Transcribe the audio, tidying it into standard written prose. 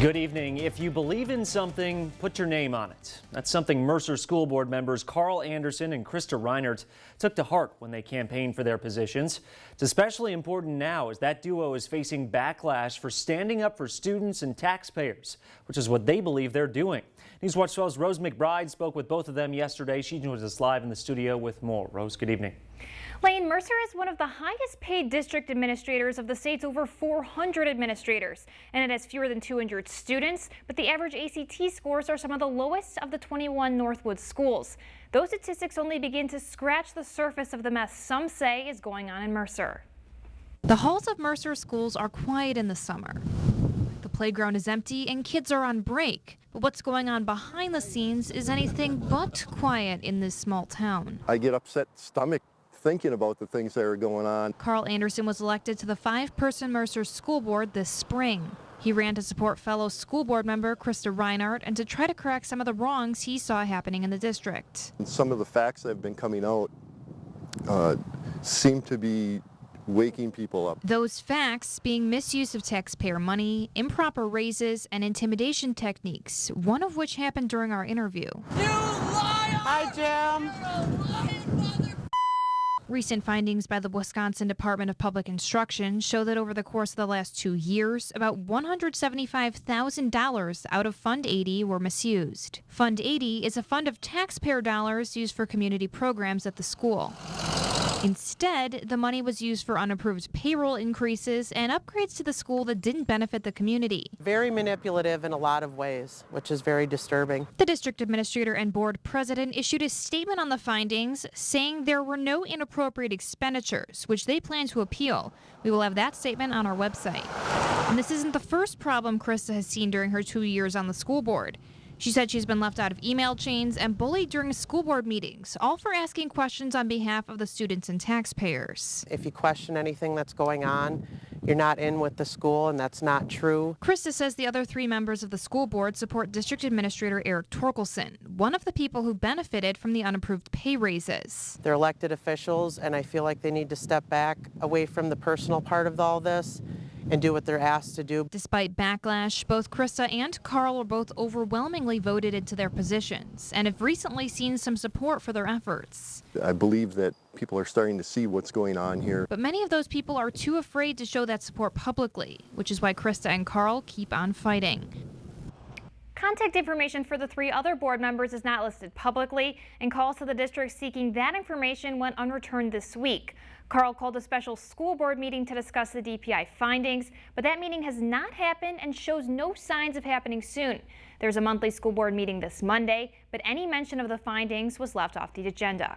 Good evening. If you believe in something, put your name on it. That's something Mercer School Board members Carl Anderson and Krista Reinert took to heart when they campaigned for their positions. It's especially important now as that duo is facing backlash for standing up for students and taxpayers, which is what they believe they're doing. News Watch 12's Rose McBride spoke with both of them yesterday. She joins us live in the studio with more. Rose, good evening. Lane, Mercer is one of the highest paid district administrators of the state's over 400 administrators, and it has fewer than 200 students, but the average ACT scores are some of the lowest of the 21 Northwood schools. Those statistics only begin to scratch the surface of the mess some say is going on in Mercer. The halls of Mercer schools are quiet in the summer. The playground is empty and kids are on break. But what's going on behind the scenes is anything but quiet in this small town. I get upset stomach thinking about the things that are going on. Carl Anderson was elected to the 5-person Mercer School Board this spring. He ran to support fellow school board member Krista Reinert and to try to correct some of the wrongs he saw happening in the district. And some of the facts that have been coming out seem to be waking people up. Those facts being misuse of taxpayer money, improper raises, and intimidation techniques, one of which happened during our interview. You liar! Hi, Jim. Recent findings by the Wisconsin Department of Public Instruction show that over the course of the last 2 years, about $175,000 out of Fund 80 were misused. Fund 80 is a fund of taxpayer dollars used for community programs at the school. Instead, the money was used for unapproved payroll increases and upgrades to the school that didn't benefit the community. Very manipulative in a lot of ways, which is very disturbing. The district administrator and board president issued a statement on the findings saying there were no inappropriate expenditures, which they plan to appeal. We will have that statement on our website. And this isn't the first problem Krista has seen during her 2 years on the school board. She said she's been left out of email chains and bullied during school board meetings, all for asking questions on behalf of the students and taxpayers. If you question anything that's going on, you're not in with the school, and that's not true. Krista says the other 3 members of the school board support District Administrator Eric Torkelson, one of the people who benefited from the unapproved pay raises. They're elected officials, and I feel like they need to step back away from the personal part of all this and do what they're asked to do. Despite backlash, both Krista and Carl were both overwhelmingly voted into their positions and have recently seen some support for their efforts. I believe that people are starting to see what's going on here. But many of those people are too afraid to show that support publicly, which is why Krista and Carl keep on fighting. Contact information for the 3 other board members is not listed publicly, and calls to the district seeking that information went unreturned this week. Carl called a special school board meeting to discuss the DPI findings, but that meeting has not happened and shows no signs of happening soon. There's a monthly school board meeting this Monday, but any mention of the findings was left off the agenda.